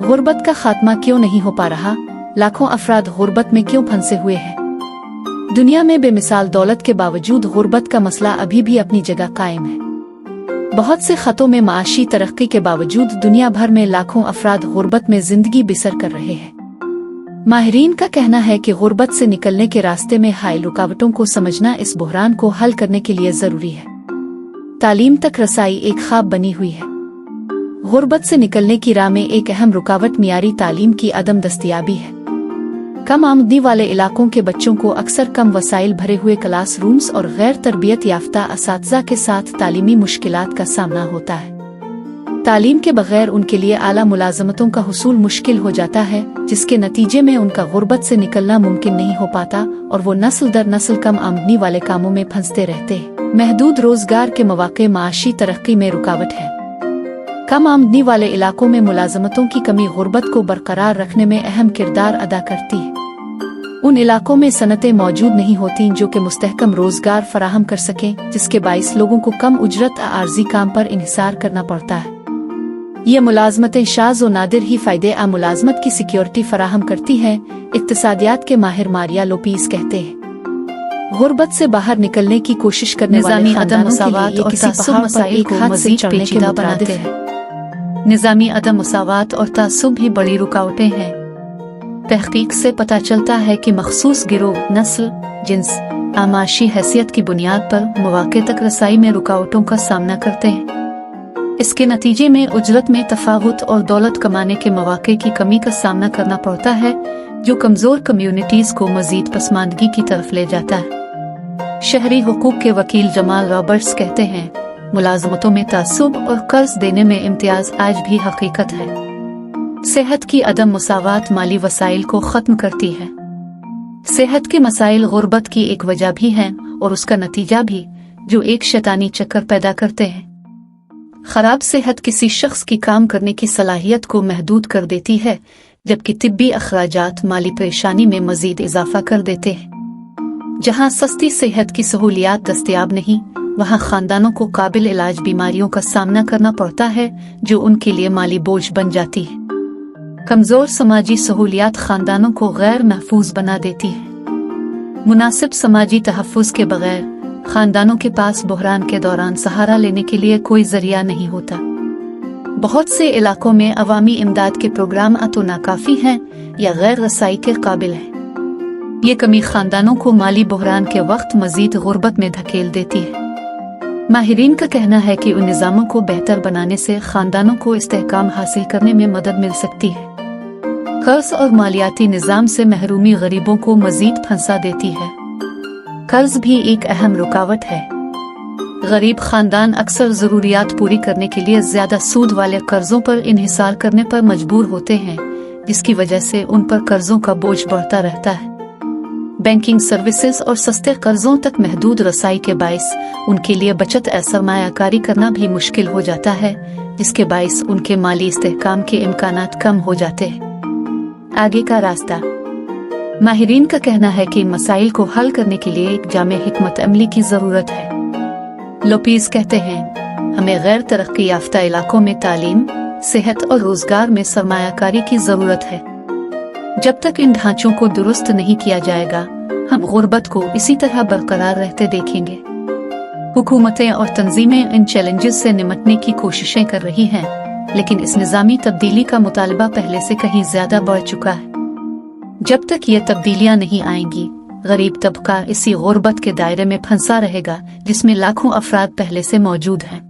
गुर्बत का खात्मा क्यों नहीं हो पा रहा? लाखों अफराद गुर्बत में क्यों फंसे हुए हैं? दुनिया में बेमिसाल दौलत के बावजूद गुर्बत का मसला अभी भी अपनी जगह कायम है। बहुत से खतों में माशी तरक्की के बावजूद दुनिया भर में लाखों अफराद गुर्बत में जिंदगी बसर कर रहे हैं। माहिरीन का कहना है कि गुर्बत से निकलने के रास्ते में हायल रुकावटों को समझना इस बुहरान को हल करने के लिए जरूरी है। तालीम तक रसाई एक ख्वाब बनी हुई है। गुर्बत से निकलने की राह में एक अहम रुकावट मियारी तालीम की अदम दस्तयाबी है। कम आमदनी वाले इलाकों के बच्चों को अक्सर कम वसाइल भरे हुए क्लास रूम्स और गैर तरबियत याफ्ता असातिज़ा के साथ तालीमी मुश्किलात का सामना होता है। तालीम के बगैर उनके लिए आला मुलाजमतों का हुसूल मुश्किल हो जाता है, जिसके नतीजे में उनका गुर्बत से निकलना मुमकिन नहीं हो पाता और वो नस्ल दर नस्ल कम आमदनी वाले कामों में फंसते रहते हैं। महदूद रोजगार के मौके माशी तरक्की में रुकावट है। कम आमदनी वाले इलाकों में मुलाजमतों की कमी गुर्बत को बरकरार रखने में अहम किरदार अदा करती है। उन इलाकों में सनतें मौजूद नहीं होती जो कि मुस्तहकम रोजगार फराहम कर सकें, जिसके बाइस लोगों को कम उजरत आर्जी काम पर इन्हिसार करना पड़ता है। ये मुलाजमतें शाज़ व नादिर ही फ़ायदे आ मुलाजमत की सिक्योरिटी फराहम करती हैं। इक्तिसादियात के माहिर मारिया लोपीज कहते हैं, गुर्बत से बाहर निकलने की कोशिश करने वाले अदम मुसावात और तासुब मसाइल को मज़ीद पेचीदा बना देते हैं। निज़ामी अदम मुसावात और तासुब भी बड़ी रुकावटें हैं। तहकीक से पता चलता है कि मखसूस गिरोह, नस्ल, जिन्स, आमाशी हैसियत की बुनियाद पर मौके तक रसाई में रुकावटों का सामना करते हैं। इसके नतीजे में उजरत में तफावुत और दौलत कमाने के मौके की कमी का सामना करना पड़ता है, जो कमजोर कम्युनिटीज को मजीद पसमानदगी की तरफ ले जाता है। शहरी हुकूक के वकील जमाल रॉबर्ट्स कहते हैं, मुलाजमतों में तासुब और कर्ज देने में इम्तियाज आज भी हकीकत है। सेहत की अदम मुसावात माली वसाइल को खत्म करती है। सेहत के मसाइल गुर्बत की एक वजह भी हैं और उसका नतीजा भी, जो एक शैतानी चक्कर पैदा करते हैं। खराब सेहत किसी शख्स की काम करने की सलाहियत को महदूद कर देती है, जबकि तिब्बी अखराजात माली परेशानी में मजीद इजाफा कर देते हैं। जहाँ सस्ती सेहत की सहूलियात दस्तयाब नहीं, वहाँ खानदानों को काबिल इलाज बीमारियों का सामना करना पड़ता है, जो उनके लिए माली बोझ बन जाती है। कमजोर समाजी सहूलियात खानदानों को गैर महफूज बना देती है। मुनासिब समाजी तहफ़्फ़ुज़ के बगैर खानदानों के पास बहरान के दौरान सहारा लेने के लिए कोई जरिया नहीं होता। बहुत से इलाकों में अवामी इमदाद के प्रोग्राम तो नाकाफी हैं या गैर रसाई के काबिल हैं। ये कमी खानदानों को माली बहरान के वक्त मजीद गुर्बत में धकेल देती है। माहिरीन का कहना है कि उन निज़ामों को बेहतर बनाने से खानदानों को इस्तेहकाम हासिल करने में मदद मिल सकती है। कर्ज और मालियाती निज़ाम से महरूमी गरीबों को मजीद फंसा देती है। कर्ज भी एक अहम रुकावट है। गरीब खानदान अक्सर ज़रूरियात पूरी करने के लिए ज़्यादा सूद वाले कर्जों पर इन्हिसार करने पर मजबूर होते हैं, जिसकी वजह से उन पर कर्जों का बोझ बढ़ता रहता है। बैंकिंग सर्विसेज और सस्ते कर्जों तक महदूद रसाई के बाइस उनके लिए बचत सरमायाकारी करना भी मुश्किल हो जाता है, जिसके बाइस उनके माली इस्तेहकाम के इम्कानात कम हो जाते हैं। आगे का रास्ता। माहिरीन का कहना है कि इन मसाइल को हल करने के लिए एक जामे हिकमत अमली की जरूरत है। लोपीज कहते हैं, हमें गैर तरक्की याफ्ता इलाकों में तालीम, सेहत और रोजगार में सरमायाकारी की जरूरत है। जब तक इन ढांचों को दुरुस्त नहीं किया जाएगा, हम गुर्बत को इसी तरह बरकरार रहते देखेंगे। हुकूमतें और तंजीमें इन चैलेंजेस से निपटने की कोशिशें कर रही हैं, लेकिन इस निज़ामी तब्दीली का मुतालबा पहले से कहीं ज्यादा बढ़ चुका है। जब तक ये तब्दीलियां नहीं आएंगी, गरीब तबका इसी गुर्बत के दायरे में फंसा रहेगा, जिसमें लाखों अफराद पहले से मौजूद हैं।